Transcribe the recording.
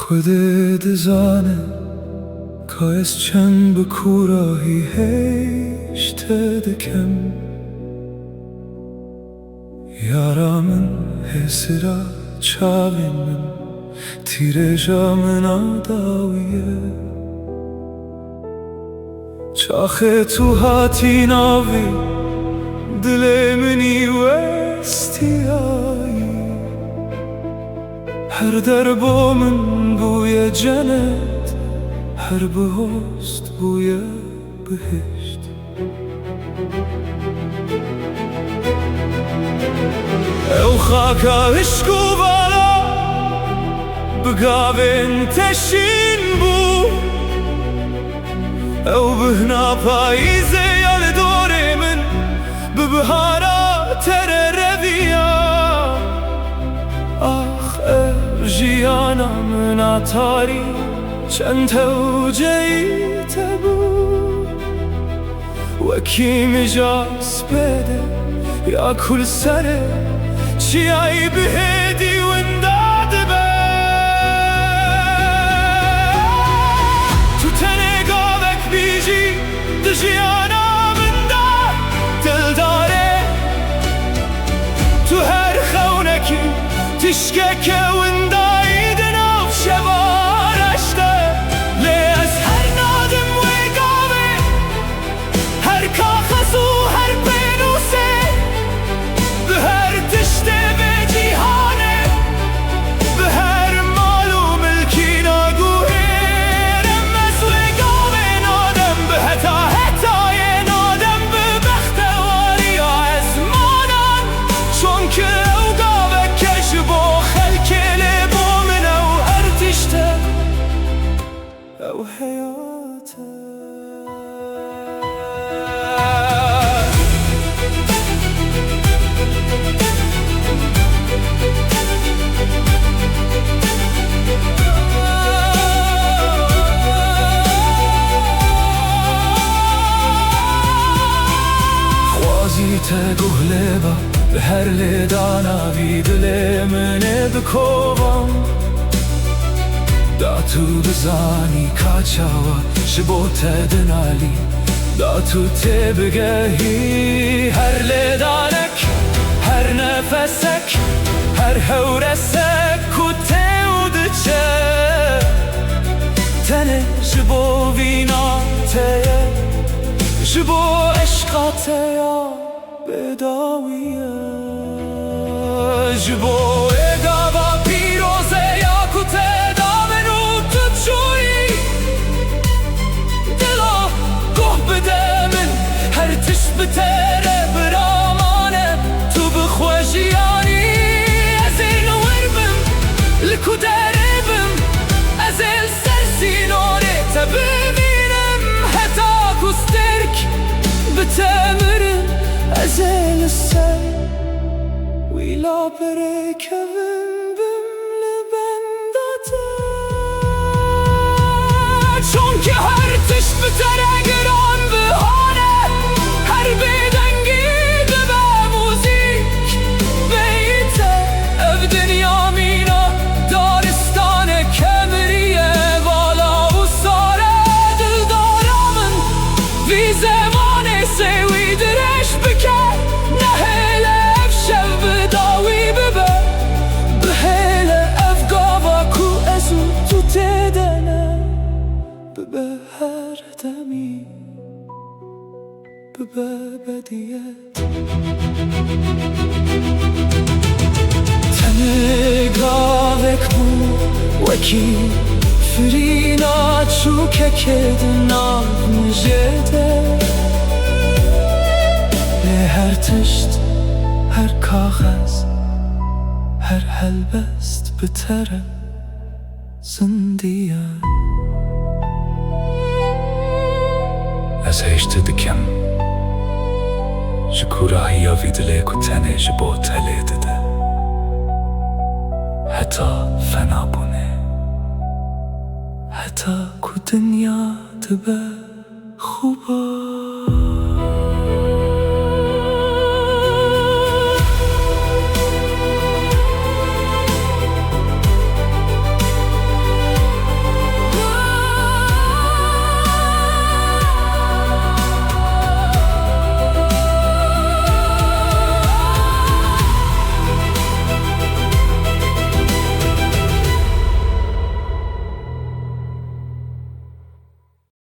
خودت دزانه که از چند بکوراهی هشت دکم یارامن حسرا چاوی من تیر جامن آداویه چاخه تو هاتی ناوی دل منی وستیایی هر در با من بوی جنت هر بهست بوی بهشت او خاکا عشق و بالا بقابن تشین بو او بهنا پاییزه یال دور من ببهارا تر رویا آخ ارجیانا من آتاری چند توجهی تبو وکی مجاس بده یا کل سره چی ای بهدی ونداد به تو تنگاوک بیجی دجیانا من دا دل داره تو هر خونکی تشکه که وندایی دناف شبارشته لی از هر نادم ویگاوه هر کاخص و هر بینوسه به هر تشته به جیهانه به هر مال و ملکی ناگوهرم از ویگاوه نادم به حتای نادم به بختواری از مانم چون که او گاوه کش با خلکل با من او هر تشته او حیاته تگوه لبا به هر لدانا وی دل منه بکوبم دا تو بزانی کاچاوا شبو تدنالی دا تو تبگهی هر لدانک هر نفسک هر هورسک و تودچه تنه شبو وینا تیه شبو عشقاته یا بداویه جبو اگاوا پیروزه یا کته دامنو تو چوی دلا گوه بده من هر تشت بتره برامانه تو بخوشیانی از این وربم لکو دربم از این سرسیناره تببینم حتا کسترک بتمرم از السر ویلا برکبم بم لبنداته چون که هر تشت بتره گران بهانه هر بدنگی به موزیک بیته او دنیا مینا دارستان کمریه بالا و ساره دل دارامن وی زمانه سوی درش بکر نه هله اف شب داوی ببه به هله اف گاوا کو ازو تو تدنه ببه هر دمی ببه بدیه تنگاوک بو وکی فرینا چوکه کدنا مجده هر تشت هر کاغذ هر هلبست بتره زندیه از هشت دکم شکوراهی یا ویدله که تنه جبو تله دده حتی فنا بونه حتی که دنیا دبه خوبه